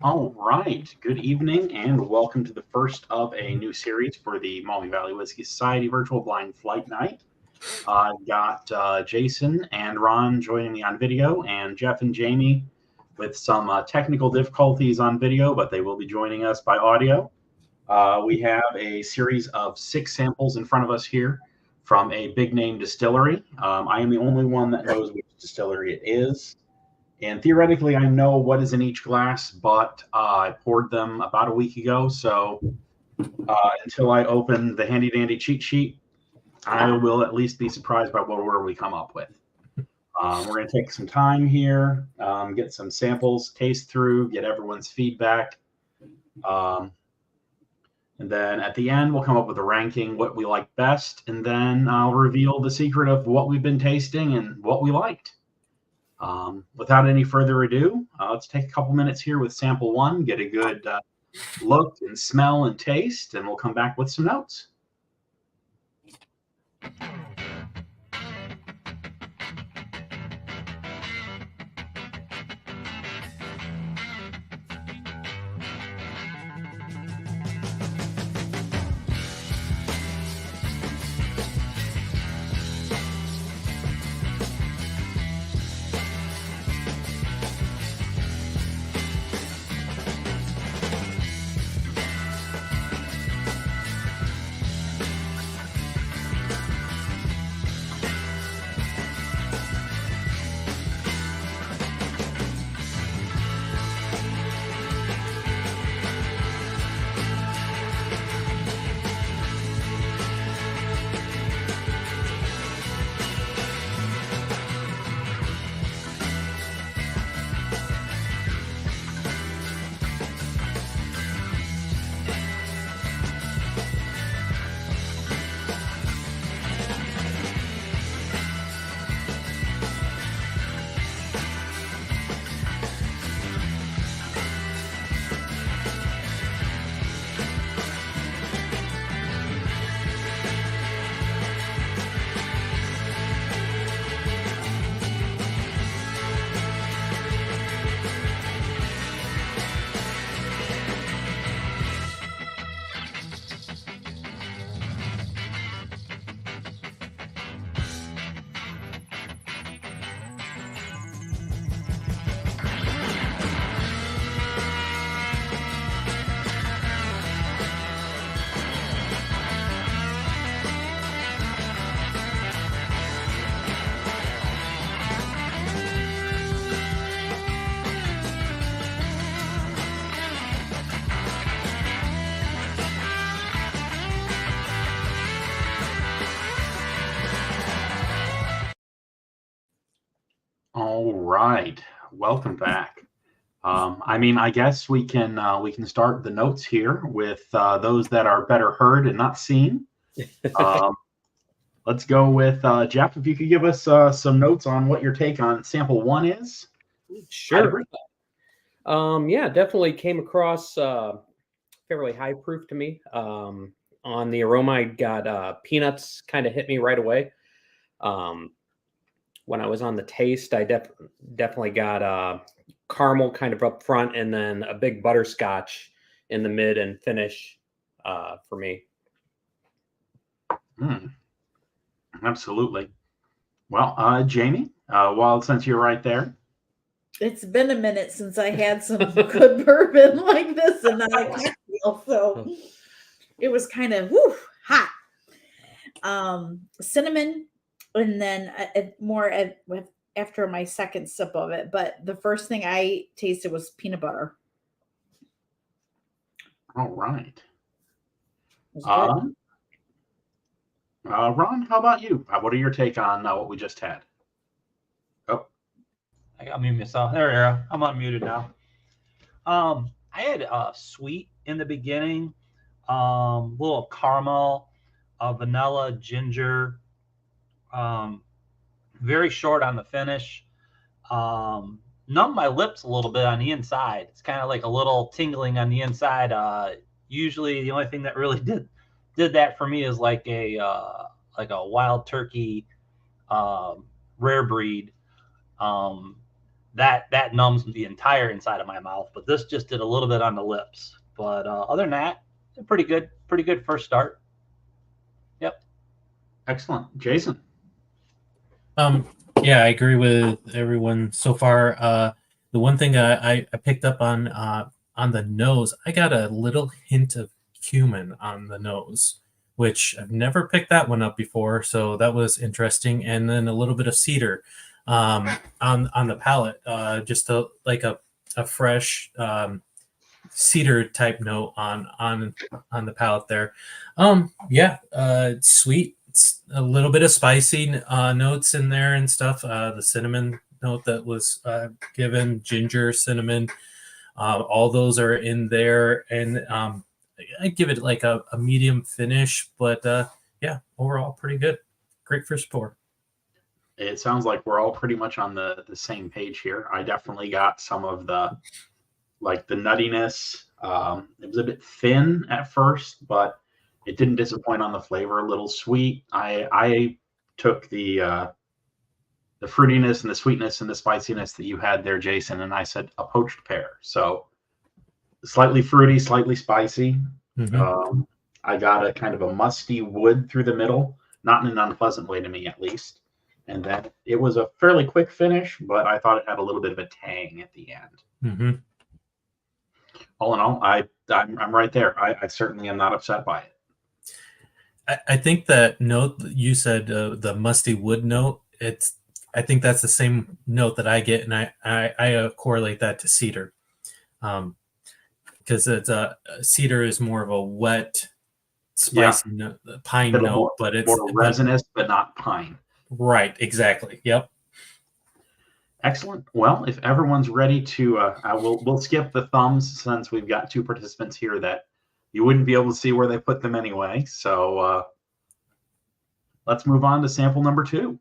All right. Good evening, and welcome to the first of a new series for the Maumee Valley Whiskey Society Virtual Blind Flight Night. I've got Jason and Ron joining me on video, and Jeff and Jamie with some technical difficulties on video, but they will be joining us by audio. We have a series of 6 samples in front of us here from a big name distillery. I am the only one that knows which distillery it is. And theoretically, I know what is in each glass, but I poured them about a week ago. So until I open the handy dandy cheat sheet, I will at least be surprised by where we come up with. We're going to take some time here, get some samples, taste through, get everyone's feedback. And then at the end, we'll come up with a ranking, what we like best, and then I'll reveal the secret of what we've been tasting and what we liked. Without any further ado, let's take a couple minutes here with sample one, get a good look and smell and taste, and we'll come back with some notes. All right, welcome back. I guess we can start the notes here with those that are better heard and not seen. Let's go with Jeff. If you could give us some notes on what your take on sample one is. Sure. Yeah, definitely came across fairly high proof to me. On the aroma, I got peanuts kind of hit me right away. When I was on the taste, I definitely got caramel kind of up front, and then a big butterscotch in the mid and finish for me. Absolutely. Well, Jamie, since you're right there. It's been a minute since I had some good bourbon like this and not a cocktail, so it was kind of hot. Cinnamon, and then more after my second sip of it. But the first thing I tasted was peanut butter. All right. Ron, how about you? What are your take on what we just had? Oh, I got to mute myself. There we go. I'm unmuted now. I had sweet in the beginning, little caramel, vanilla, ginger, very short on the finish. Numb my lips a little bit on the inside. It's kind of like a little tingling on the inside. Usually the only thing that really did that for me is like a wild turkey rare breed. that numbs the entire inside of my mouth. But this just did a little bit on the lips. But other than that, pretty good first start. Yep. Excellent. Jason. Yeah, I agree with everyone so far. The one thing I picked up on the nose, I got a little hint of cumin on the nose, which I've never picked that one up before, so that was interesting. And then a little bit of cedar on the palate, just like a fresh cedar type note on the palate there. It's sweet. It's a little bit of spicy notes in there and stuff. The cinnamon note that was given, ginger, cinnamon, all those are in there. And I give it like a medium finish, but overall pretty good. Great first pour. It sounds like we're all pretty much on the same page here. I definitely got some of the nuttiness. It was a bit thin at first, but it didn't disappoint on the flavor. A little sweet. I took the fruitiness and the sweetness and the spiciness that you had there, Jason, and I said a poached pear. So slightly fruity, slightly spicy. Mm-hmm. I got a kind of a musty wood through the middle, not in an unpleasant way to me, at least. And then it was a fairly quick finish, but I thought it had a little bit of a tang at the end. Mm-hmm. All in all, I'm right there. I certainly am not upset by it. I think that note that you said, the musty wood note, I think that's the same note that I get, and I correlate that to cedar, because it's cedar is more of a wet, spicy note, pine note, more, but it's more resinous, but not pine. Right, exactly. Yep. Excellent. Well, if everyone's ready to, we'll skip the thumbs since we've got two participants here that you wouldn't be able to see where they put them anyway. So let's move on to sample number 2.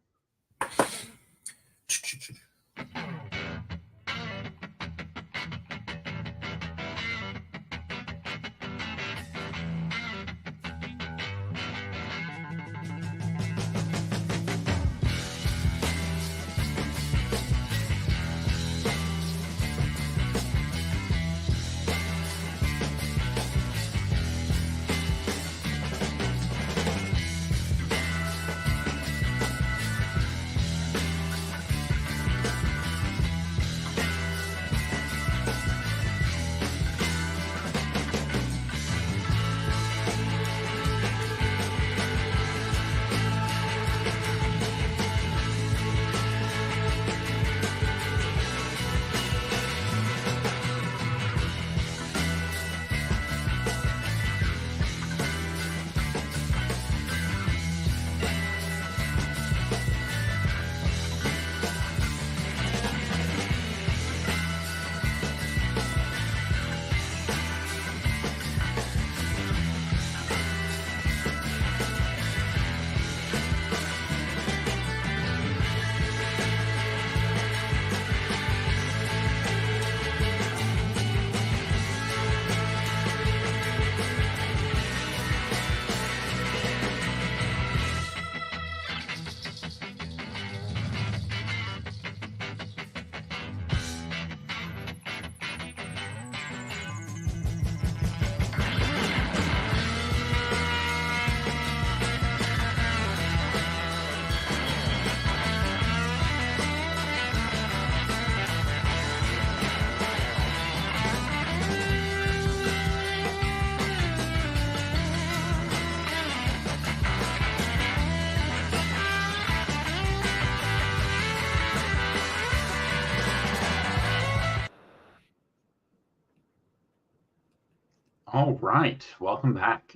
All right, welcome back.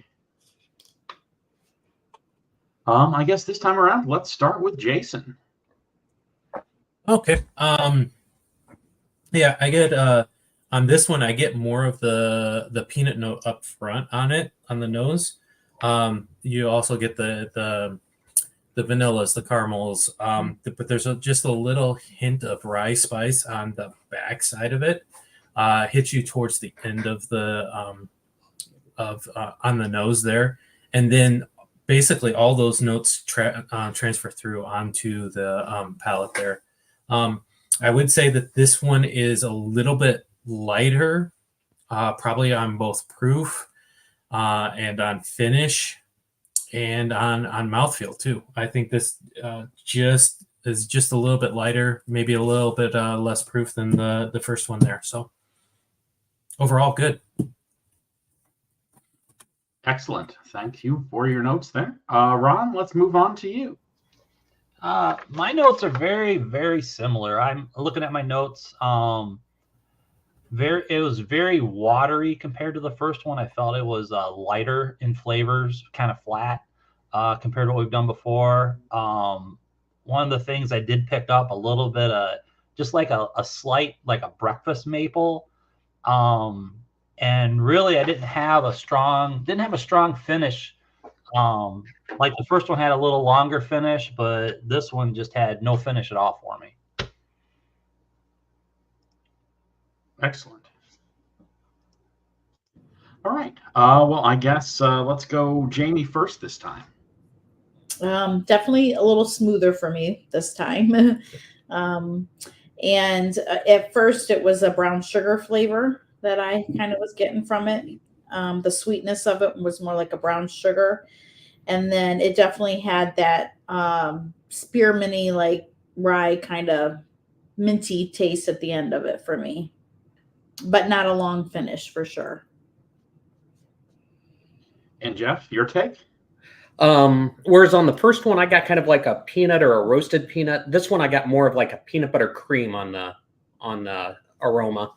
I guess this time around, let's start with Jason. Okay. Yeah, I get on this one I get more of the peanut note up front on it, on the nose. You also get the vanillas, the caramels, but there's just a little hint of rye spice on the back side of it. Hits you towards the end of the on the nose there, and then basically all those notes transfer through onto the palate there. I would say that this one is a little bit lighter, probably on both proof and on finish and on mouthfeel too. I think this just is just a little bit lighter, maybe a little bit less proof than the first one there. So overall, good. Excellent. Thank you for your notes there. Ron, let's move on to you. My notes are very, very similar. I'm looking at my notes. It was very watery compared to the first one. I felt it was lighter in flavors, kind of flat compared to what we've done before. One of the things I did pick up a little bit, just like a slight, like a breakfast maple. And really, I didn't have a strong finish. Like the first one had a little longer finish, but this one just had no finish at all for me. Excellent. All right. Well, I guess let's go Jamie first this time. Definitely a little smoother for me this time. And at first it was a brown sugar flavor that I kind of was getting from it. The sweetness of it was more like a brown sugar. And then it definitely had that spearminty, like rye kind of minty taste at the end of it for me, but not a long finish for sure. And Jeff, your take? Whereas on the first one, I got kind of like a peanut or a roasted peanut. This one, I got more of like a peanut butter cream on the aroma.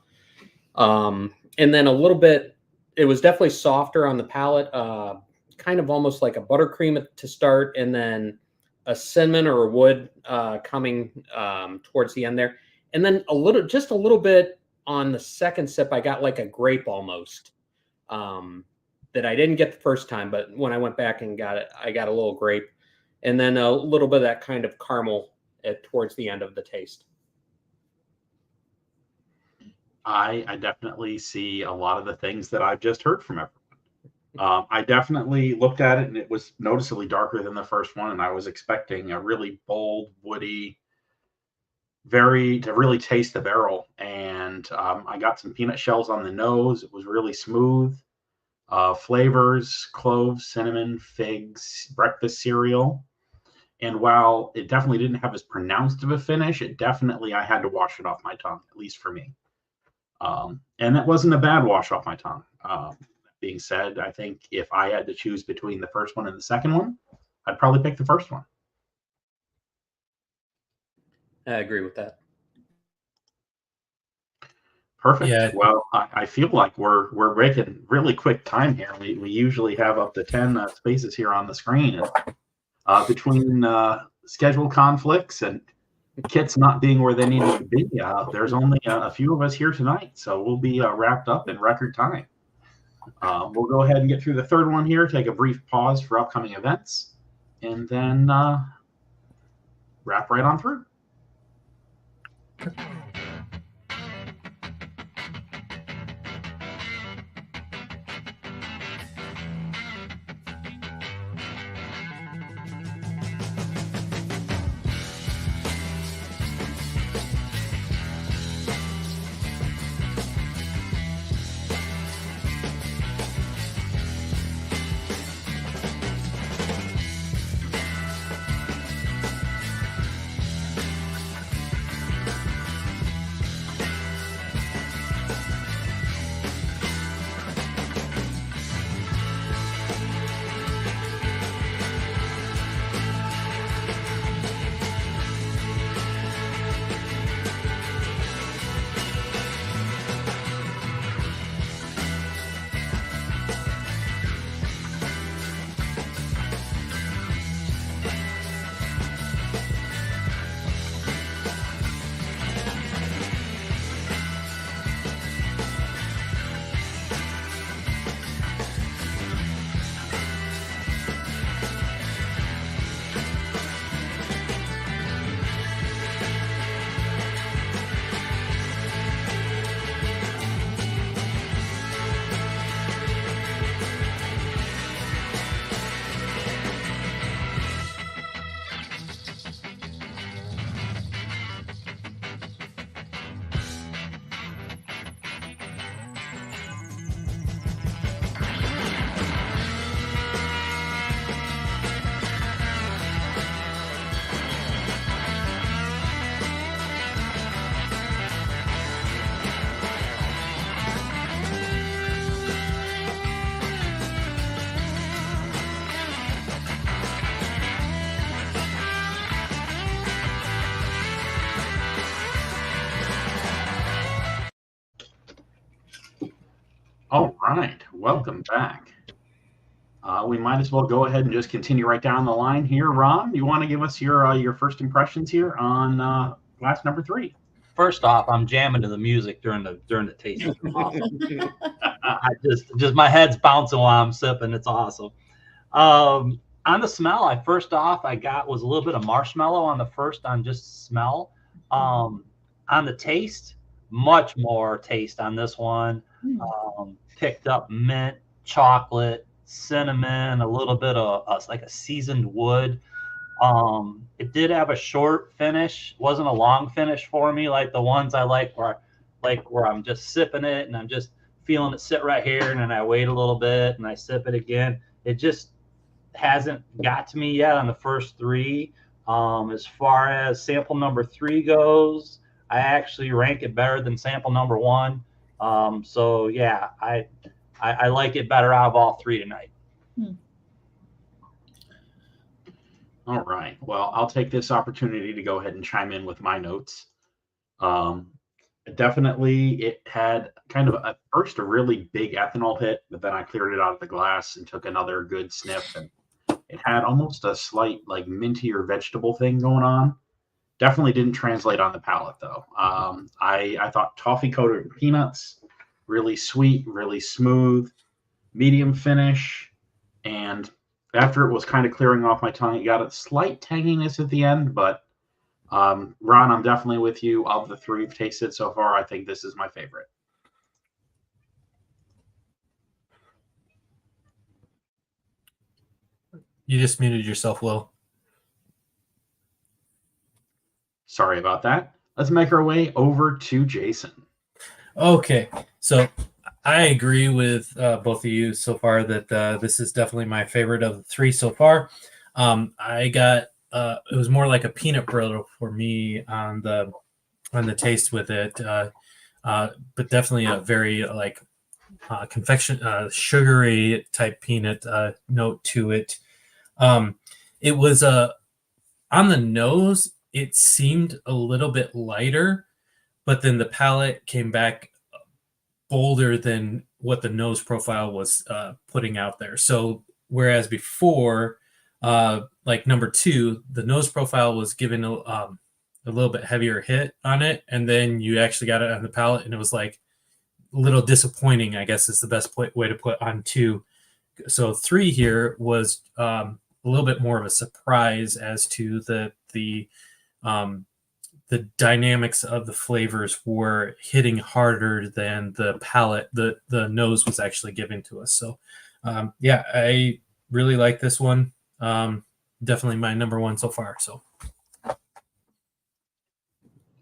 And then a little bit, it was definitely softer on the palate, kind of almost like a buttercream to start, and then a cinnamon or a wood coming towards the end there. And then just a little bit on the second sip, I got like a grape almost. That I didn't get the first time, but when I went back and got it, I got a little grape, and then a little bit of that kind of caramel towards the end of the taste. I definitely see a lot of the things that I've just heard from everyone. I definitely looked at it, and it was noticeably darker than the first one, and I was expecting a really bold, woody, to really taste the barrel. And I got some peanut shells on the nose. It was really smooth. Flavors, cloves, cinnamon, figs, breakfast cereal. And while it definitely didn't have as pronounced of a finish, I had to wash it off my tongue, at least for me. And that wasn't a bad wash off my tongue. That being said, I think if I had to choose between the first one and the second one, I'd probably pick the first one. I agree with that. Perfect. Yeah. Well, I feel like we're making really quick time here. We usually have up to 10 spaces here on the screen. And, between schedule conflicts and kits not being where they need to be, there's only a few of us here tonight, so we'll be wrapped up in record time. We'll go ahead and get through the third one here, take a brief pause for upcoming events, and then wrap right on through. All right, welcome back. We might as well go ahead and just continue right down the line here. Ron, you want to give us your first impressions here on glass number 3? First off, I'm jamming to the music during the tasting. It's awesome. I just my head's bouncing while I'm sipping. It's awesome. On the smell, I got was a little bit of marshmallow on the first on just smell. On the taste, much more taste on this one. Picked up mint, chocolate, cinnamon, a little bit of like a seasoned wood. It did have a short finish. Wasn't a long finish for me like the ones I like where I'm just sipping it and I'm just feeling it sit right here and then I wait a little bit and I sip it again. It just hasn't got to me yet on the first 3. As far as sample number 3 goes, I actually rank it better than sample number 1. So yeah, I like it better out of all 3 tonight. All right. Well, I'll take this opportunity to go ahead and chime in with my notes. Definitely, it had kind of at first a really big ethanol hit, but then I cleared it out of the glass and took another good sniff, and it had almost a slight like minty or vegetable thing going on. Definitely didn't translate on the palate though. I thought toffee coated peanuts, really sweet, really smooth, medium finish, and after it was kind of clearing off my tongue, it got a slight tanginess at the end, but Ron, I'm definitely with you. Of the 3 we've tasted so far, I think this is my favorite. You just muted yourself, Will. Sorry about that. Let's make our way over to Jason. Okay, so I agree with both of you so far that this is definitely my favorite of the 3 so far. I got it was more like a peanut brittle for me on the taste with it, but definitely a very like confection sugary type peanut note to it. It was on the nose. It seemed a little bit lighter, but then the palate came back bolder than what the nose profile was putting out there. So whereas before, like number 2, the nose profile was given a little bit heavier hit on it, and then you actually got it on the palate, and it was like a little disappointing, I guess is the best way to put on 2. So 3 here was a little bit more of a surprise as to the dynamics of the flavors were hitting harder than the palate, the nose was actually giving to us. So yeah, I really like this one. Definitely my number 1 so far. So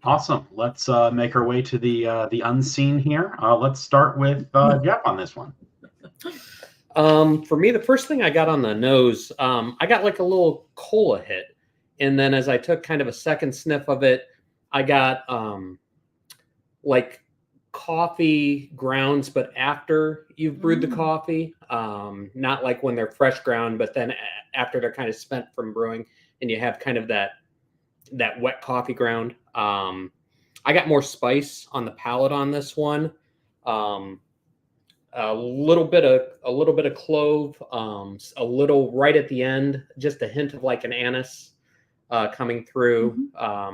awesome. Let's make our way to the unseen here. Let's start with Jeff on this one. For me, the first thing I got on the nose, I got like a little cola hit. And then as I took kind of a second sniff of it, I got like coffee grounds, but after you've brewed the coffee, not like when they're fresh ground, but then after they're kind of spent from brewing and you have kind of that wet coffee ground. I got more spice on the palate on this one. A little bit of clove, a little right at the end, just a hint of like an anise coming through,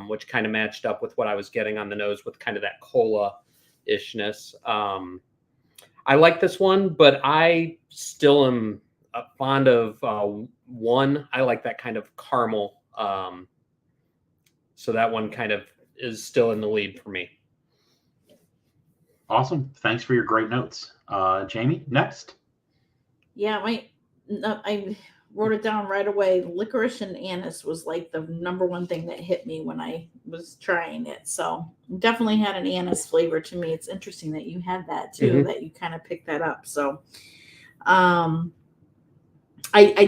which kind of matched up with what I was getting on the nose with kind of that cola-ishness. I like this one, but I still am fond of 1. I like that kind of caramel. So that one kind of is still in the lead for me. Awesome. Thanks for your great notes. Jamie, next. Yeah, I wrote it down right away. Licorice and anise was like the number 1 thing that hit me when I was trying it. So definitely had an anise flavor to me. It's interesting that you had that too, that you kind of picked that up. So I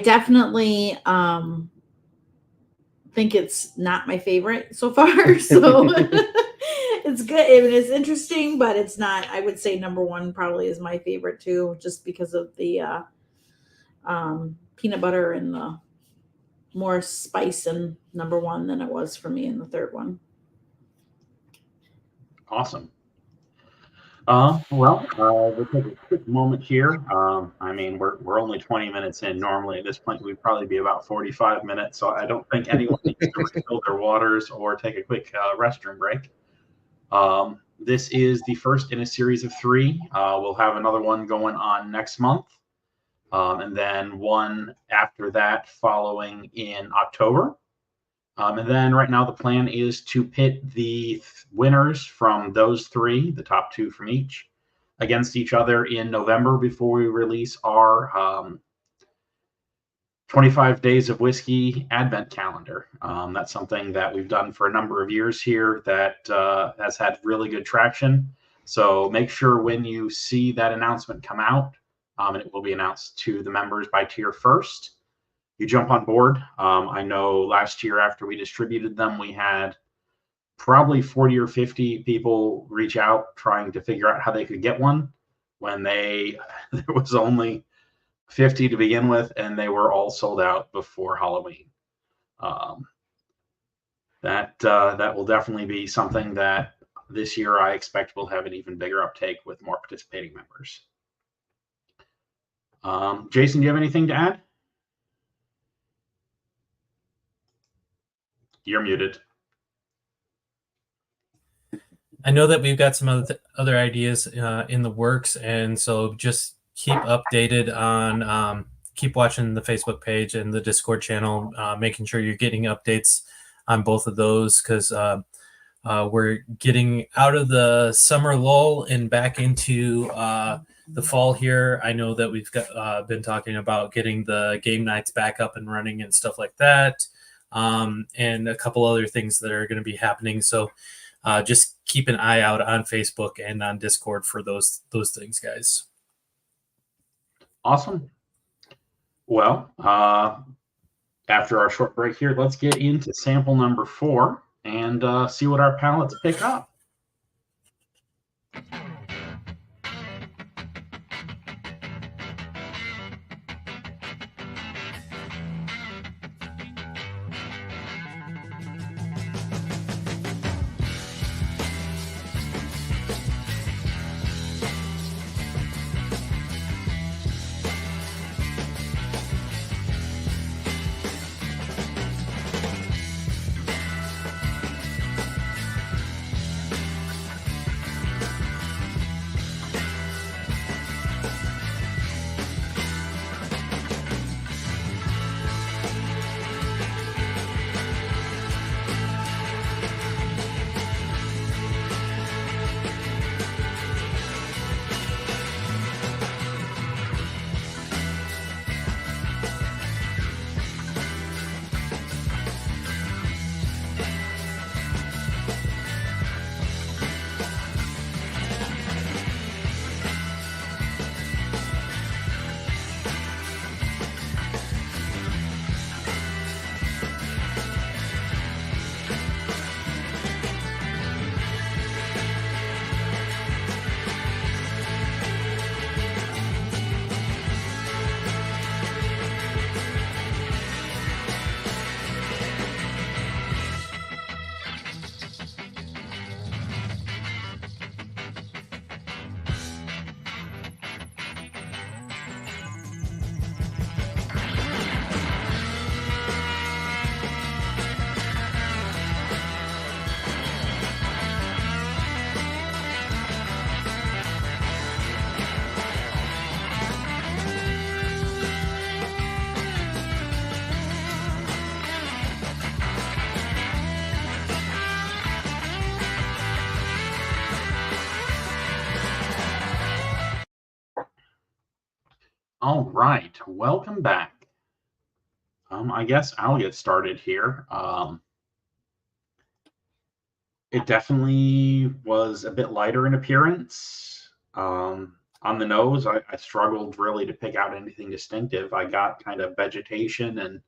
definitely think it's not my favorite so far. So it's good. I mean, it's interesting, but it's not. I would say number 1 probably is my favorite too, just because of the peanut butter and the more spice in number 1 than it was for me in the third one. Awesome. We'll take a quick moment here. I mean, we're only 20 minutes in. Normally, at this point, we'd probably be about 45 minutes. So I don't think anyone needs to refill their waters or take a quick restroom break. This is the first in a series of 3. We'll have another one going on next month, and then one after that following in October. And then right now the plan is to pit the winners from those 3, the top 2 from each, against each other in November before we release our 25 Days of Whiskey Advent Calendar. That's something that we've done for a number of years here that has had really good traction. So make sure when you see that announcement come out, and it will be announced to the members by tier first, you jump on board. I know last year after we distributed them, we had probably 40 or 50 people reach out trying to figure out how they could get one when there was only 50 to begin with, and they were all sold out before Halloween. That will definitely be something that this year I expect will have an even bigger uptake with more participating members. Jason, do you have anything to add? You're muted. I know that we've got some other ideas in the works, and so just keep updated on, keep watching the Facebook page and the Discord channel, making sure you're getting updates on both of those, because we're getting out of the summer lull and back into the fall here. I know that we've been talking about getting the game nights back up and running and stuff like that. And a couple other things that are going to be happening. So just keep an eye out on Facebook and on Discord for those things, guys. Awesome. Well, after our short break here, let's get into sample number 4 and see what our palates pick up. All right, welcome back. I guess I'll get started here. It definitely was a bit lighter in appearance. On the nose, I struggled really to pick out anything distinctive. I got kind of vegetation and,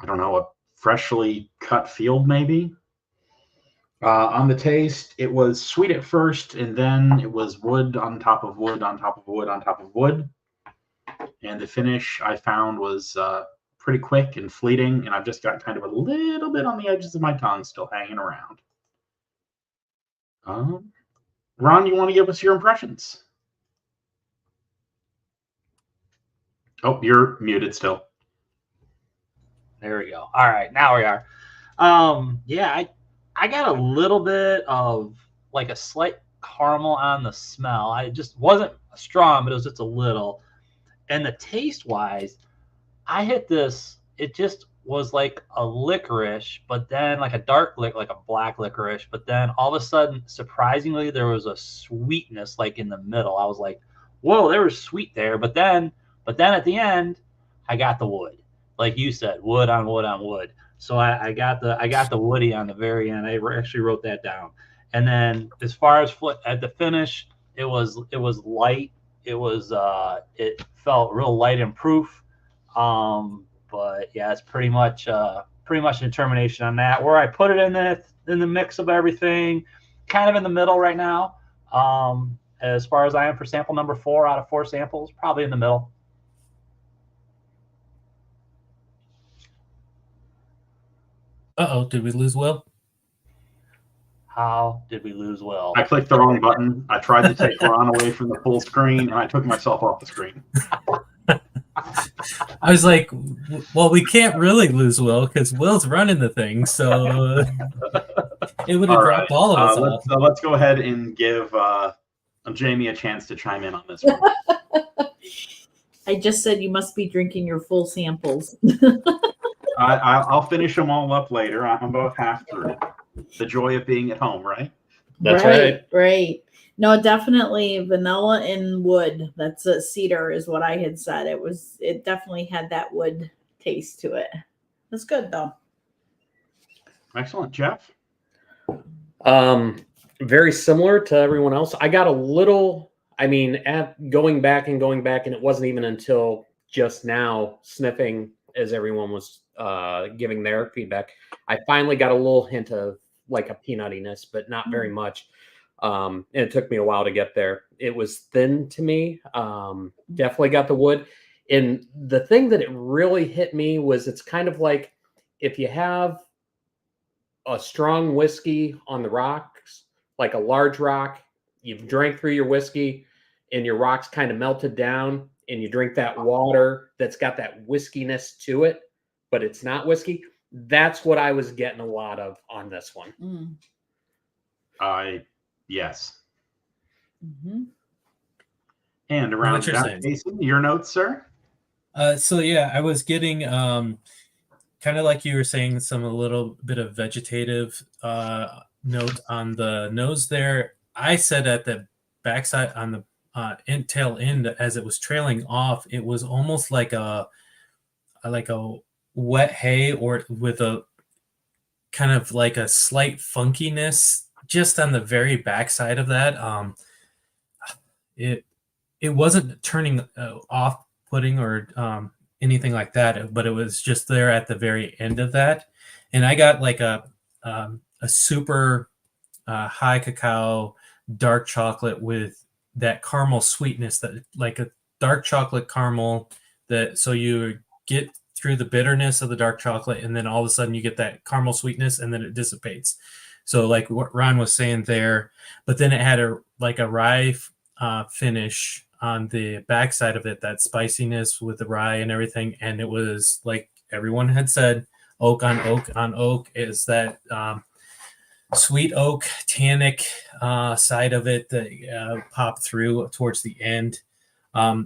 I don't know, a freshly cut field maybe. On the taste, it was sweet at first, and then it was wood on top of wood on top of wood on top of wood. And the finish I found was pretty quick and fleeting, and I've just got kind of a little bit on the edges of my tongue still hanging around. Ron, you want to give us your impressions? Oh, you're muted still. There we go. All right, now we are. Yeah, I got a little bit of like a slight caramel on the smell. I just wasn't strong, but it was just a little. And the taste wise, I hit this. It just was like a licorice, but then like a dark like a black licorice. But then all of a sudden, surprisingly, there was a sweetness like in the middle. I was like, "Whoa, there was sweet there." But then at the end, I got the wood, like you said, wood on wood on wood. So I got the woody on the very end. I actually wrote that down. And then as far as at the finish, it was light. It felt real light and proof. But yeah, it's pretty much a determination on that. Where I put it in the mix of everything, kind of in the middle right now. As far as I am for sample number 4 out of 4 samples, probably in the middle. Did we lose Will? How did we lose Will? I clicked the wrong button. I tried to take Ron away from the full screen, and I took myself off the screen. I was like, well, we can't really lose Will because Will's running the thing, so it would have dropped all of us off. Let's go ahead and give Jamie a chance to chime in on this one. I just said you must be drinking your full samples. I'll finish them all up later. I'm about half through. The joy of being at home, right? That's right. Right. No, definitely vanilla and wood. That's a cedar is what I had said. It definitely had that wood taste to it. That's good though. Excellent. Jeff? Very similar to everyone else. I got a little, going back, and it wasn't even until just now sniffing as everyone was giving their feedback, I finally got a little hint of like a peanuttiness, but not very much. And it took me a while to get there. It was thin to me. Definitely got the wood. And the thing that it really hit me was it's kind of like if you have a strong whiskey on the rocks, like a large rock, you've drank through your whiskey and your rock's kind of melted down, and you drink that water that's got that whiskiness to it, but it's not whiskey. That's what I was getting a lot of on this one. Yes. Mm-hmm. And around that, Jason, your notes, sir? So yeah, I was getting kind of like you were saying, a little bit of vegetative note on the nose there. I said at the backside on the tail end, as it was trailing off, it was almost like a wet hay, or with a kind of like a slight funkiness just on the very backside of that. It wasn't turning off-putting or anything like that, but it was just there at the very end of that. And I got like a super high cacao dark chocolate with that caramel sweetness, that like a dark chocolate caramel, that so you get through the bitterness of the dark chocolate, and then all of a sudden you get that caramel sweetness, and then it dissipates. So like what Ron was saying there, but then it had a rye finish on the backside of it, that spiciness with the rye and everything. And it was like everyone had said, oak on oak on oak, is that sweet oak tannic side of it that popped through towards the end.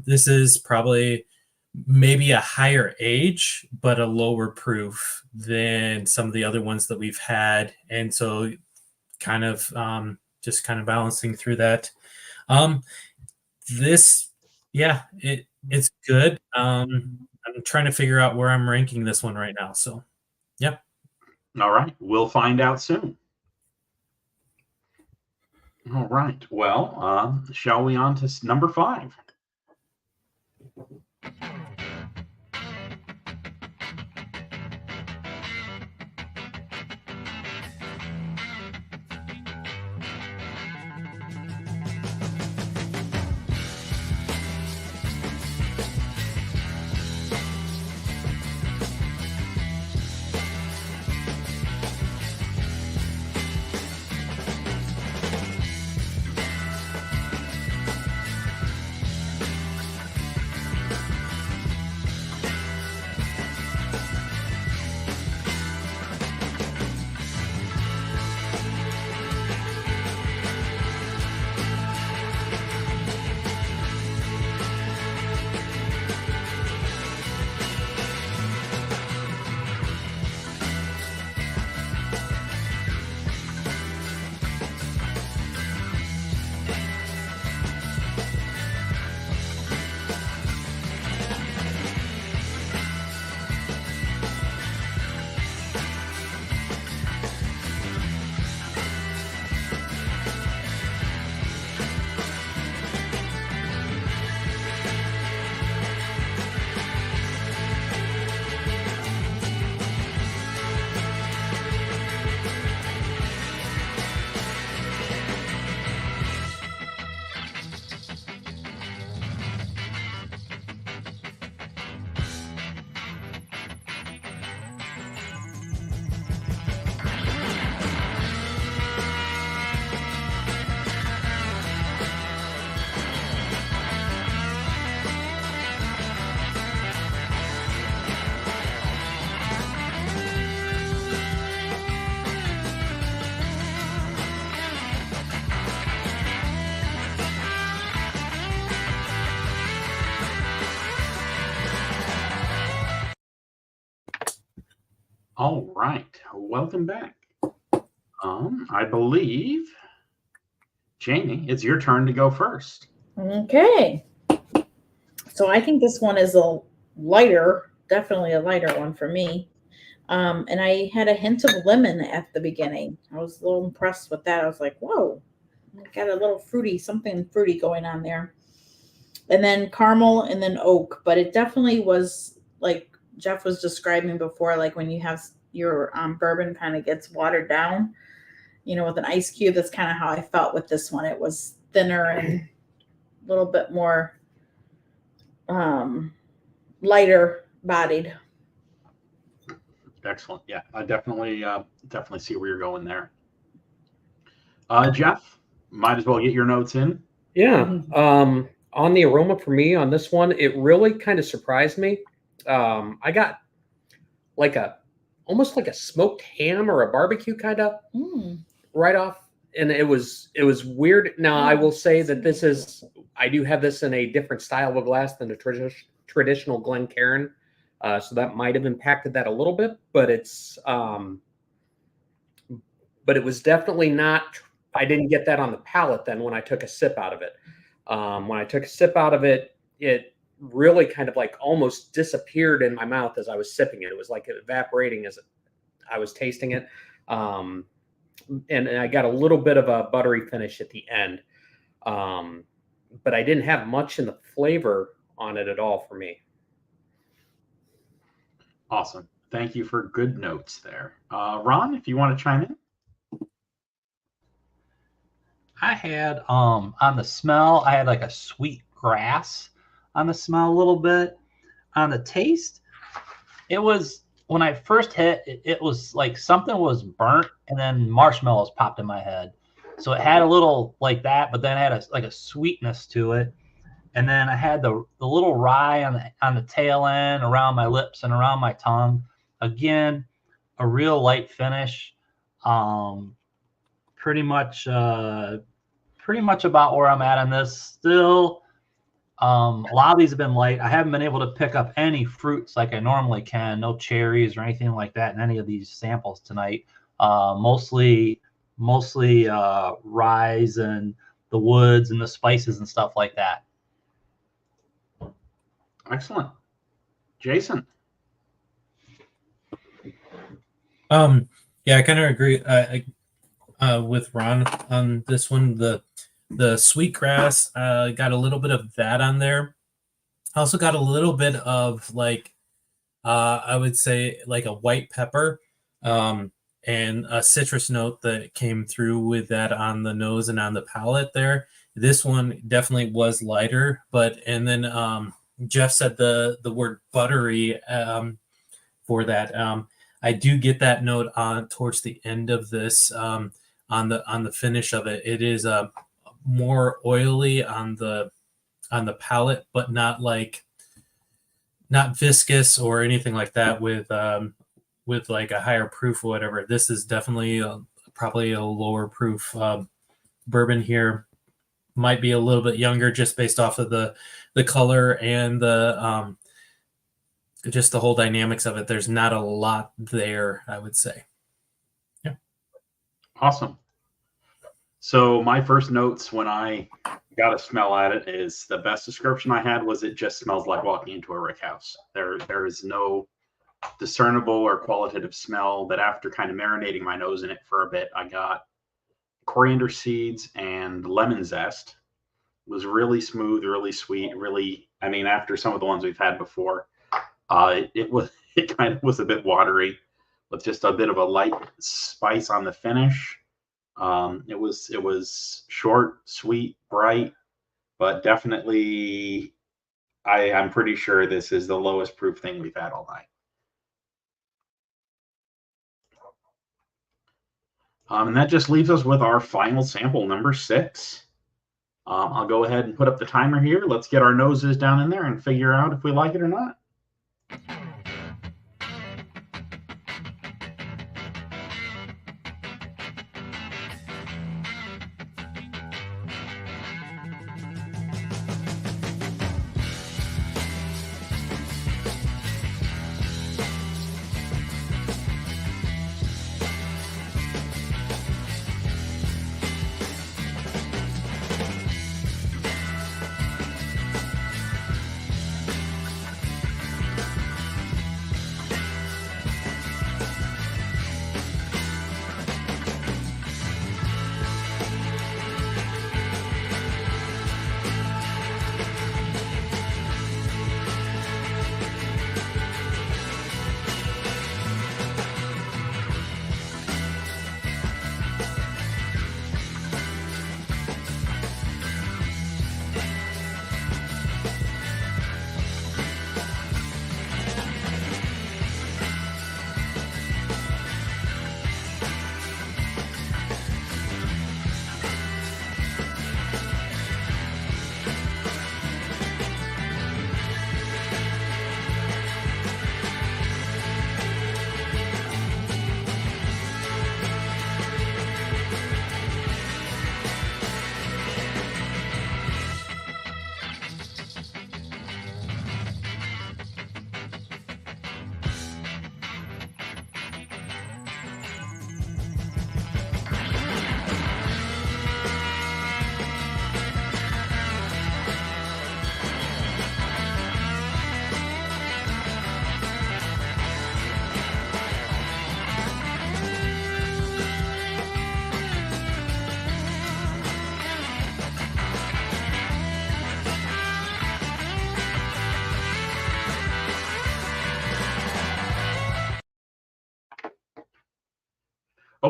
This is probably maybe a higher age, but a lower proof than some of the other ones that we've had. And so kind of just kind of balancing through that. It's good. I'm trying to figure out where I'm ranking this one right now. So, yeah. All right. We'll find out soon. All right. Well, shall we on to number 5? All right. Welcome back. I believe, Jamie, it's your turn to go first. Okay. So I think this one is a lighter, definitely a lighter one for me. And I had a hint of lemon at the beginning. I was a little impressed with that. I was like, whoa, I got a little fruity, something fruity going on there. And then caramel and then oak. But it definitely was like Jeff was describing before, like when you have your bourbon kind of gets watered down, with an ice cube. That's kind of how I felt with this one. It was thinner and a little bit more lighter bodied. Excellent. Yeah, I definitely see where you're going there. Jeff, might as well get your notes in. Yeah. On the aroma for me on this one, it really kind of surprised me. I got almost like a smoked ham or a barbecue kind of right off. And it was weird. Now I will say that I do have this in a different style of glass than the traditional Glencairn. So that might have impacted that a little bit, but it was definitely not, I didn't get that on the palate then when I took a sip out of it. When I took a sip out of it, it really kind of like almost disappeared in my mouth as I was sipping it. It was like evaporating as I was tasting it. And I got a little bit of a buttery finish at the end. But I didn't have much in the flavor on it at all for me. Awesome. Thank you for good notes there. Ron, if you want to chime in. I had on the smell, I had like a sweet grass on the smell a little bit. On the taste, it was, when I first hit, it was like something was burnt and then marshmallows popped in my head. So it had a little like that, but then it had a sweetness to it. And then I had the little rye on the tail end, around my lips and around my tongue. Again, a real light finish. Pretty much about where I'm at on this. Still, a lot of these have been light. I haven't been able to pick up any fruits like I normally can. No cherries or anything like that in any of these samples tonight. Mostly ryes and the woods and the spices and stuff like that. Excellent. Jason. Yeah, I kind of agree with Ron on this one. The sweetgrass, got a little bit of that on there. I also got a little bit of I would say like a white pepper, and a citrus note that came through with that on the nose and on the palate there. This one definitely was lighter, and then Jeff said the word buttery for that. I do get that note on towards the end of this, on the finish of it. It is more oily on the palate, but not viscous or anything like that with like a higher proof or whatever. This is definitely probably a lower proof bourbon here. Might be a little bit younger just based off of the color and the just the whole dynamics of it. There's not a lot there, I would say. Yeah. Awesome. So my first notes when I got a smell at it is the best description I had was it just smells like walking into a rick house. There is no discernible or qualitative smell, but after kind of marinating my nose in it for a bit, I got coriander seeds and lemon zest. It was really smooth, really sweet, really, I mean, after some of the ones we've had before, it kind of was a bit watery with just a bit of a light spice on the finish. It was short, sweet, bright, but definitely I'm pretty sure this is the lowest proof thing we've had all night. And that just leaves us with our final sample, number 6. I'll go ahead and put up the timer here. Let's get our noses down in there and figure out if we like it or not.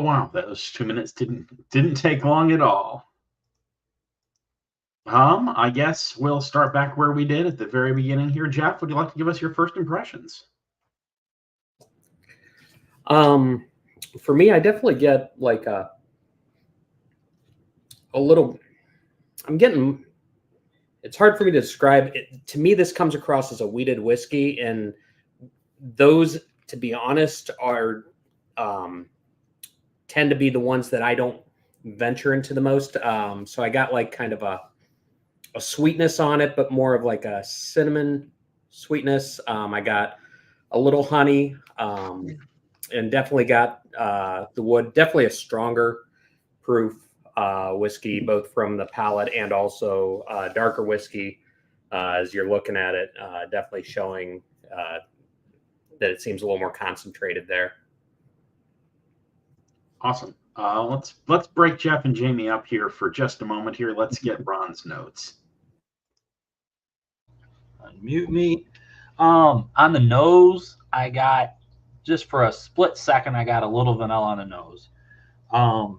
Oh wow, those 2 minutes didn't take long at all. I guess we'll start back where we did at the very beginning here. Jeff, would you like to give us your first impressions? For me, I definitely get like a little. I'm getting. It's hard for me to describe it. To me, this comes across as a wheated whiskey, and those, to be honest, are tend to be the ones that I don't venture into the most. So I got like kind of a sweetness on it, but more of like a cinnamon sweetness. I got a little honey, and definitely got the wood. Definitely a stronger proof whiskey, both from the palate and also darker whiskey. As you're looking at it, definitely showing that it seems a little more concentrated there. Awesome. Let's break Jeff and Jamie up here for just a moment here. Let's get Ron's notes. Unmute me. On the nose, I got, just for a split second, I got a little vanilla on the nose. As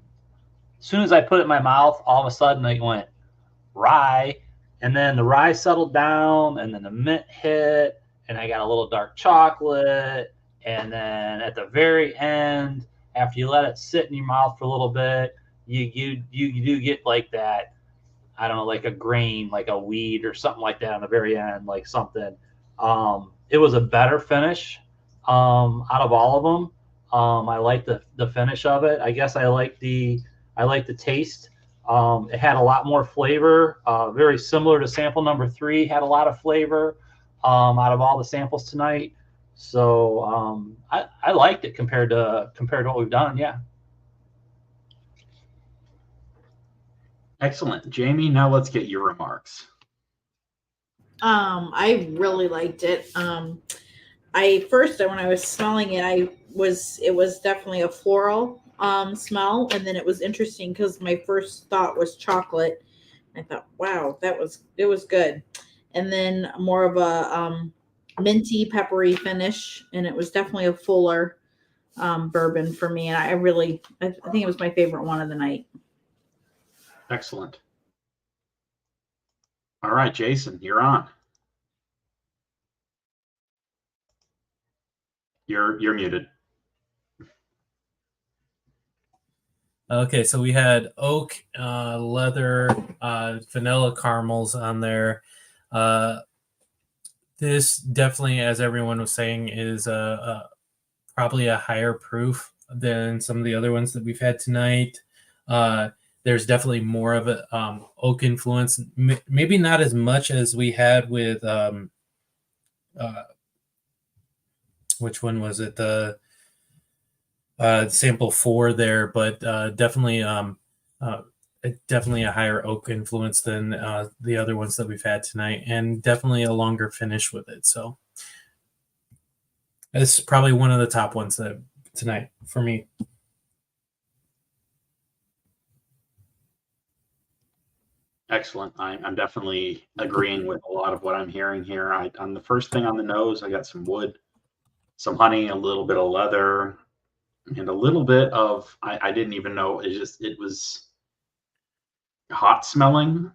soon as I put it in my mouth, all of a sudden it went rye, and then the rye settled down, and then the mint hit, and I got a little dark chocolate, and then at the very end, after you let it sit in your mouth for a little bit, you do get like that, I don't know, like a grain, like a weed or something like that on the very end, like something. It was a better finish out of all of them. I like the finish of it. I guess I like the taste. It had a lot more flavor, very similar to sample number 3, had a lot of flavor out of all the samples tonight. So I liked it compared to what we've done. Yeah. Excellent. Jamie, now let's get your remarks. I really liked it. I first, when I was smelling it, it was definitely a floral smell, and then it was interesting because my first thought was chocolate. I thought, wow, it was good, and then more of a minty, peppery finish, and it was definitely a fuller bourbon for me, and I think it was my favorite one of the night. Excellent. All right, Jason, you're on. You're muted. Okay, so we had oak, leather, vanilla caramels on there. This definitely, as everyone was saying, is probably a higher proof than some of the other ones that we've had tonight. There's definitely more of a oak influence. Maybe not as much as we had with which one was it? The sample 4 there, but definitely definitely a higher oak influence than the other ones that we've had tonight, and definitely a longer finish with it. So it's probably one of the top ones that tonight for me. Excellent. I'm definitely agreeing with a lot of what I'm hearing here. On the first thing on the nose, I got some wood, some honey, a little bit of leather, and a little bit of, I didn't even know, it was hot smelling.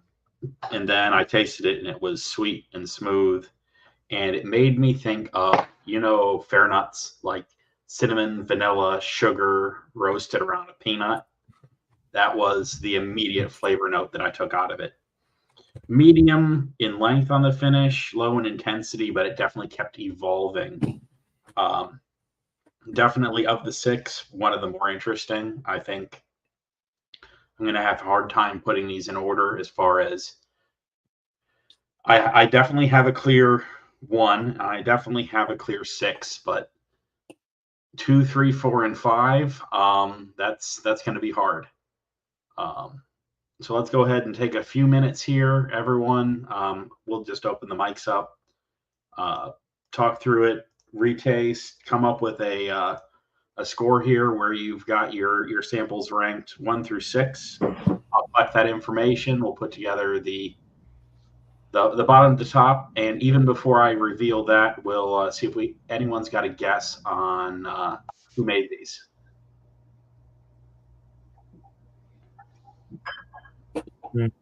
And then I tasted it and it was sweet and smooth. And it made me think of, fair nuts, like cinnamon, vanilla, sugar, roasted around a peanut. That was the immediate flavor note that I took out of it. Medium in length on the finish, low in intensity, but it definitely kept evolving. Definitely of the 6, one of the more interesting. I think I'm going to have a hard time putting these in order as far as I definitely have a clear 1. I definitely have a clear 6, but 2, 3, 4, and 5, that's going to be hard. So let's go ahead and take a few minutes here, everyone. We'll just open the mics up, talk through it, retaste, come up with a score here where you've got your samples ranked 1 through 6. I'll collect that information. We'll put together the bottom to top, and even before I reveal that, we'll see if anyone's got a guess on who made these. Mm.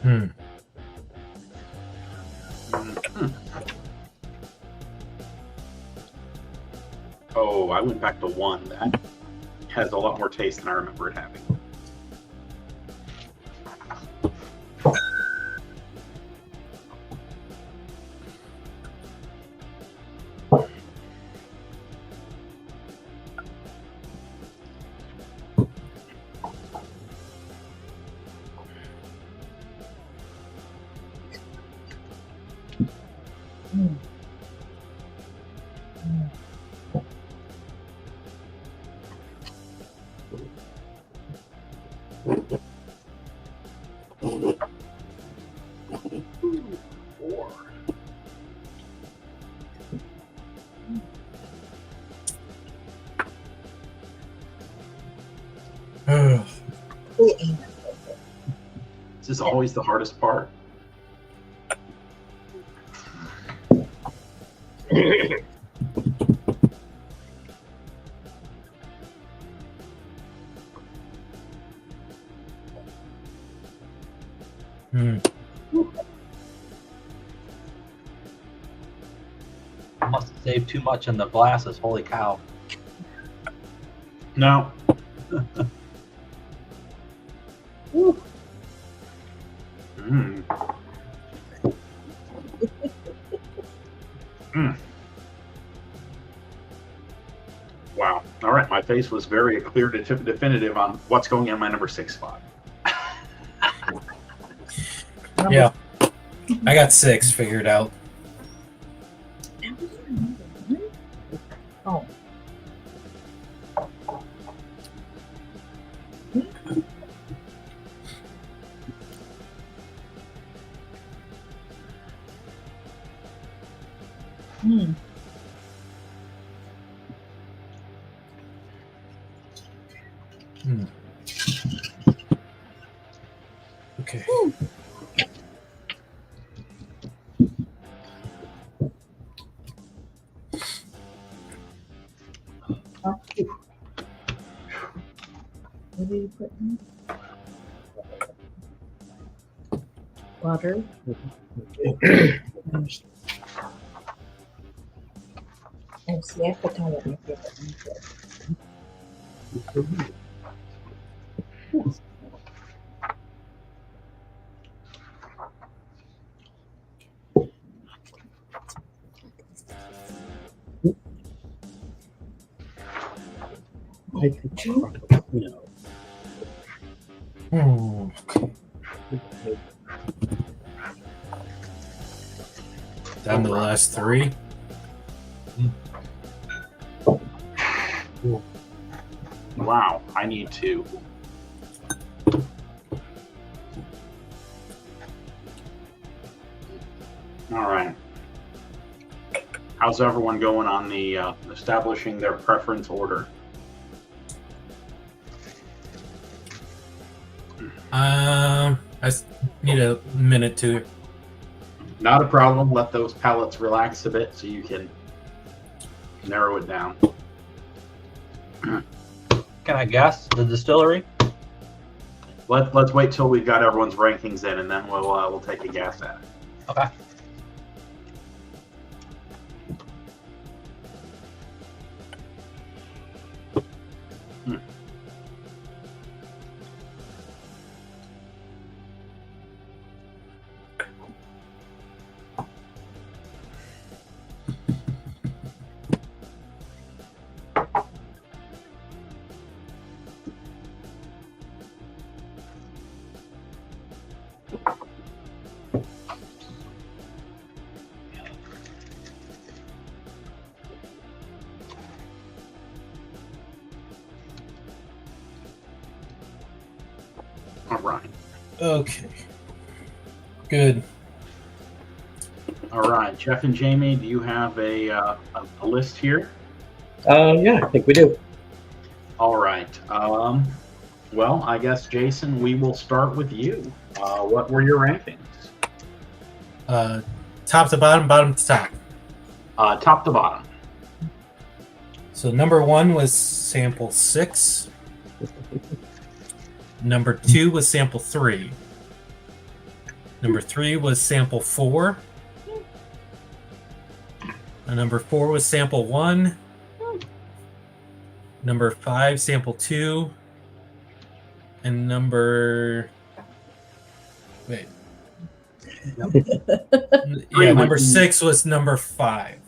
Hmm. Mhm. Oh, I went back to one. That has a lot more taste than I remember it having. Four. Ugh. This is always the hardest part. Hmm. I must have saved too much in the glasses. Holy cow. No. Mm. Mm. Wow. All right. My face was very clear, definitive on what's going in my number 6 spot. Yeah. I got 6 figured out. Oh. Hmm. Hmm. Okay. What did you put in? Butter. Oh, see, I put down what my favorite one is. I think no. Hmm. Down to the last 3. Wow. I need 2. All right. How's everyone going on the establishing their preference order? I need a minute to. Not a problem. Let those palettes relax a bit so you can narrow it down. Can I guess? The distillery? Let's wait till we've got everyone's rankings in, and then we'll take a guess at it. Okay. All right. Okay. Good. All right. Jeff and Jamie, do you have a list here? Yeah, I think we do. All right. Well, I guess, Jason, we will start with you. What were your rankings? Top to bottom, bottom to top. Top to bottom. So number 1 was sample 6. Number 2 was sample 3. Number 3 was sample 4. And number 4 was sample 1. Number 5, sample 2. And number... Wait. Yeah, number 6 was number 5.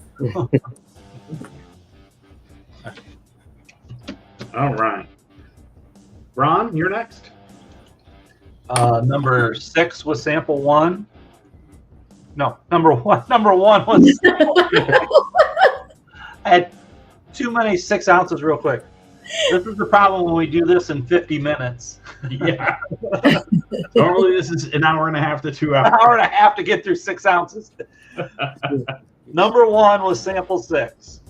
All right. Ron, you're next. Number 6 was sample 1. No, number 1. Number 1 was. I had too many 6 ounces real quick. This is the problem when we do this in 50 minutes. Yeah. Normally this is an hour and a half to 2 hours. An hour and a half to get through 6 ounces. Number 1 was sample 6.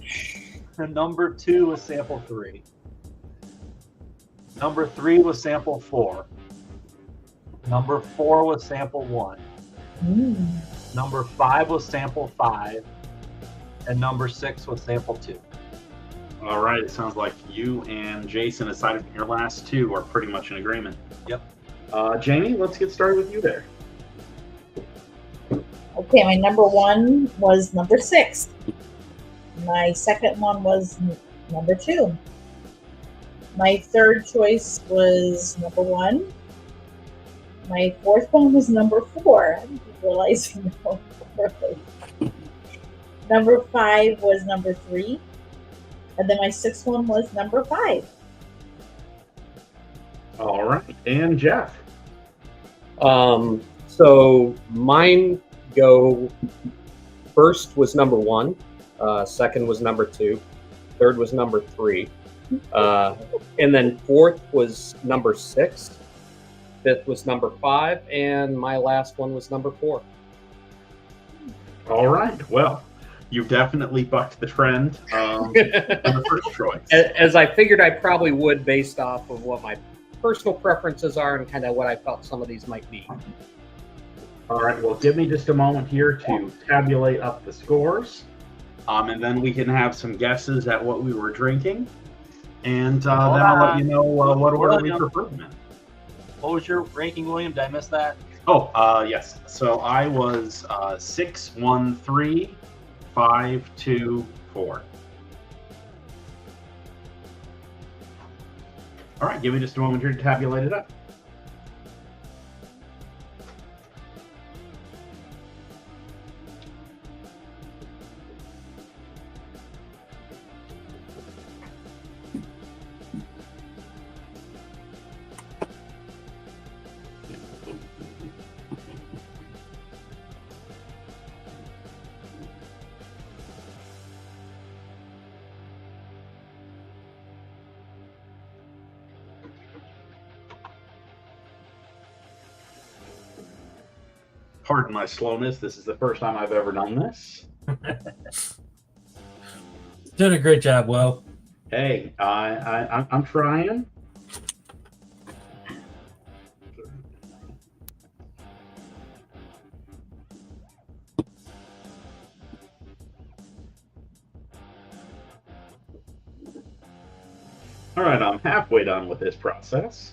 And number 2 was sample 3. Number 3 was sample 4. Number 4 was sample 1. Number 5 was sample 5. And number 6 was sample 2. All right. It sounds like you and Jason, aside from your last 2, are pretty much in agreement. Yep. Jamie, let's get started with you there. Okay, my number 1 was number 6. My second one was number 2. My third choice was number 1. My fourth one was number 4. I didn't realize number 5 was number 3. And then my sixth one was number 5. All right. And Jeff. So mine go first was number 1, second was number 2, third was number 3, and then fourth was number 6, fifth was number 5, and my last one was number 4. All right. Well, you've definitely bucked the trend on the first choice. As I figured I probably would, based off of what my personal preferences are and kind of what I felt some of these might be. All right. Well, give me just a moment here to tabulate up the scores, and then we can have some guesses at what we were drinking, and then I'll let you know what order we prefer them in. What was your ranking, William? Did I miss that? Oh, yes. So I was 6, 1, 3, 5, 2, 4. All right. Give me just a moment here to tabulate it up. Pardon my slowness. This is the first time I've ever done this. Doing a great job, Will. Hey, I'm trying. All right, I'm halfway done with this process.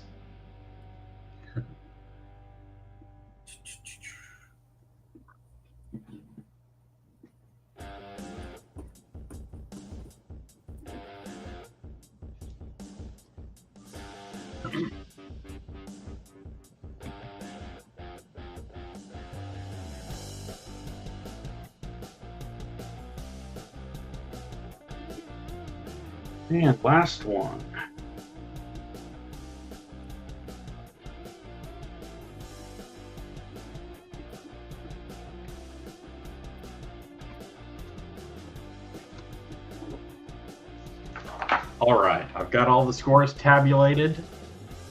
And last one. All right, I've got all the scores tabulated.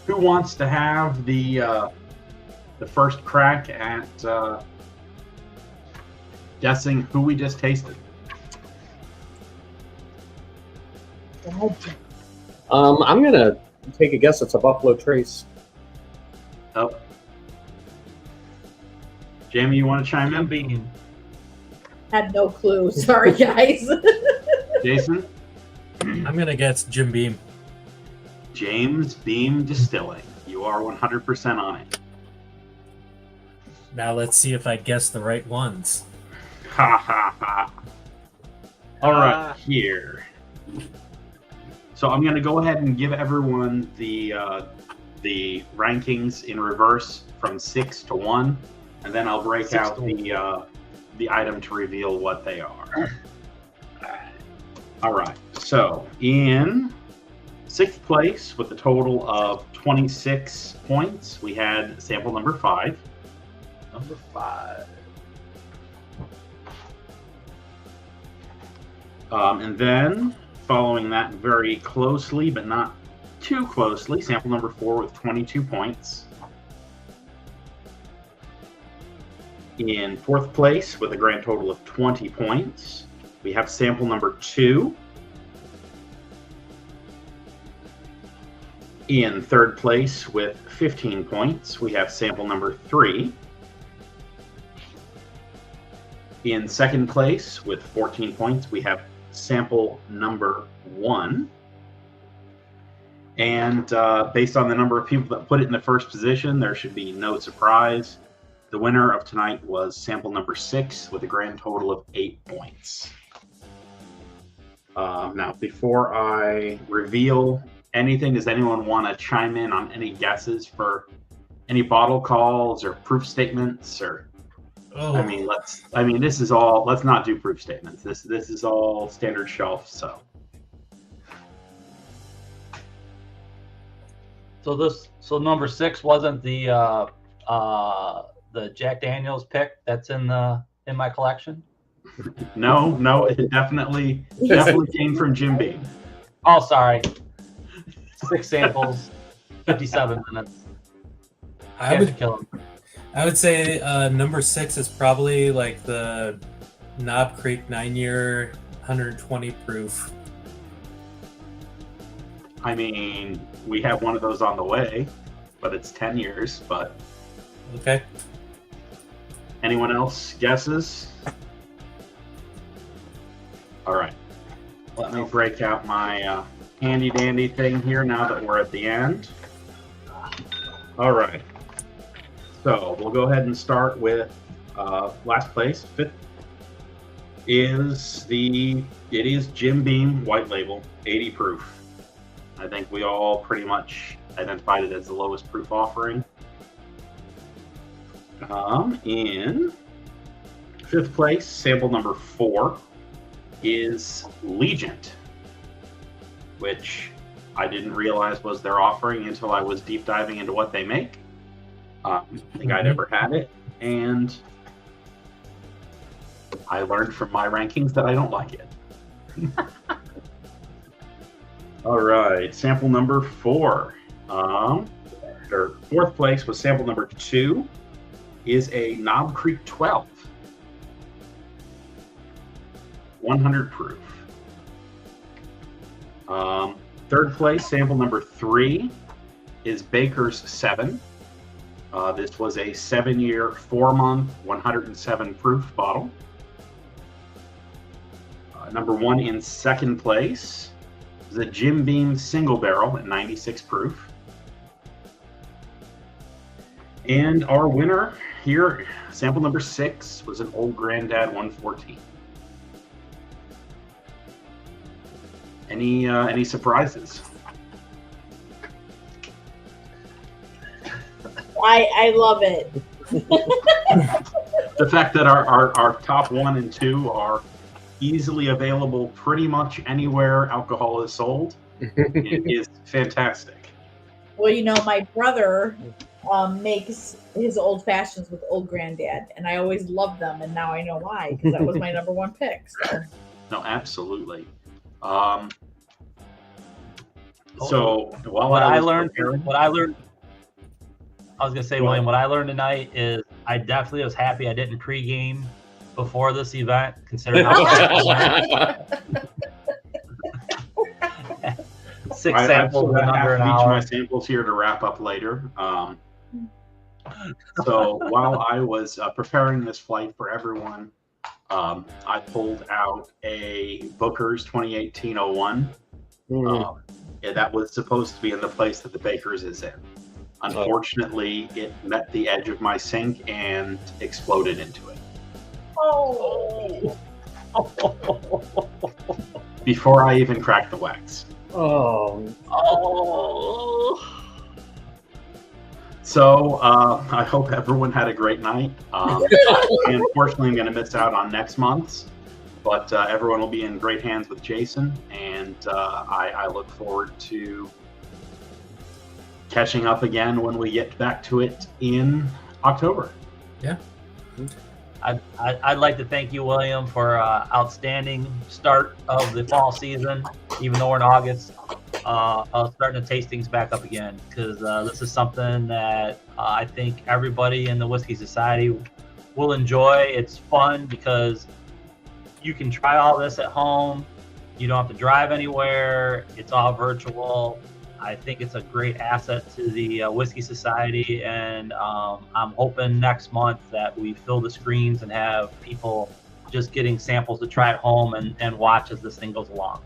Who wants to have the first crack at guessing who we just tasted? I'm gonna take a guess. It's a Buffalo Trace. Oh, Jamie, you want to chime Jim in? Beam. Had no clue. Sorry, guys. Jason? I'm gonna guess Jim Beam. James Beam Distilling. You are 100% on it. Now let's see if I guess the right ones. Ha ha ha. All right, here. So I'm going to go ahead and give everyone the rankings in reverse from 6 to 1, and then I'll break 6 out to the item to reveal what they are. All right. So in 6th place with a total of 26 points, we had sample number 5. Number 5. And then following that very closely, but not too closely, sample number 4 with 22 points. In 4th place with a grand total of 20 points, we have sample number 2. In 3rd place with 15 points, we have sample number 3. In 2nd place with 14 points, we have sample number 1. And based on the number of people that put it in the first position, there should be no surprise. The winner of tonight was sample number 6 with a grand total of 8 points. Now, before I reveal anything, does anyone want to chime in on any guesses for any bottle calls or proof statements? Or Oh, I mean, this is all. Let's not do proof statements. This is all standard shelf. So So number 6 wasn't the Jack Daniels pick that's in my collection. no, it definitely came from Jim Beam. Oh, sorry. 6 samples, 57 minutes. I Had would to kill him. I would say number 6 is probably like the Knob Creek 9-year 120 proof. I mean, we have one of those on the way, but it's 10 years. But Okay. anyone else guesses? All right. Let me break out my handy dandy thing here now that we're at the end. All right. So we'll go ahead and start with last place. 5th is Jim Beam White Label 80 proof. I think we all pretty much identified it as the lowest proof offering. In 5th place, sample number 4 is Legent, which I didn't realize was their offering until I was deep diving into what they make. I don't think I'd ever had it, and I learned from my rankings that I don't like it. All right, sample number 4. Or 4th place was sample number 2 is a Knob Creek 12. 100 proof. 3rd place, sample number 3 is Baker's 7. This was a 7-year, 4-month, 107 proof bottle. Number 1 in 2nd place is a Jim Beam single barrel at 96 proof. And our winner here, sample number 6, was an Old Granddad 114. Any surprises? I love it. The fact that our top 1 and 2 are easily available pretty much anywhere alcohol is sold is fantastic. Well, my brother makes his old fashions with Old Granddad, and I always loved them, and now I know why, because that was my number 1 pick. So. No, absolutely. So while What I was gonna say, William, what I learned tonight is I definitely was happy I didn't pregame before this event, considering how Six samples in under an each hour. my samples here to wrap up later. So while I was preparing this flight for everyone, I pulled out a Booker's 2018-01. That was supposed to be in the place that the Baker's is in. Unfortunately, it met the edge of my sink and exploded into it. Oh. Before I even cracked the wax. Oh. So I hope everyone had a great night. And unfortunately, I'm going to miss out on next month's, but everyone will be in great hands with Jason, and I look forward to catching up again when we get back to it in October. Yeah. I'd like to thank you, William, for outstanding start of the fall season, even though we're in August. Starting to taste things back up again, because this is something that I think everybody in the Whiskey Society will enjoy. It's fun because you can try all this at home. You don't have to drive anywhere. It's all virtual. I think it's a great asset to the Whiskey Society, and I'm hoping next month that we fill the screens and have people just getting samples to try at home and watch as this thing goes along.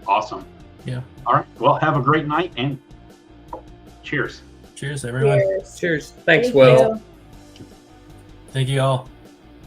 Awesome. Yeah. All right. Well, have a great night, and cheers. Cheers, everyone. Cheers. Cheers. Thanks, Thank Will. you. Thank you all.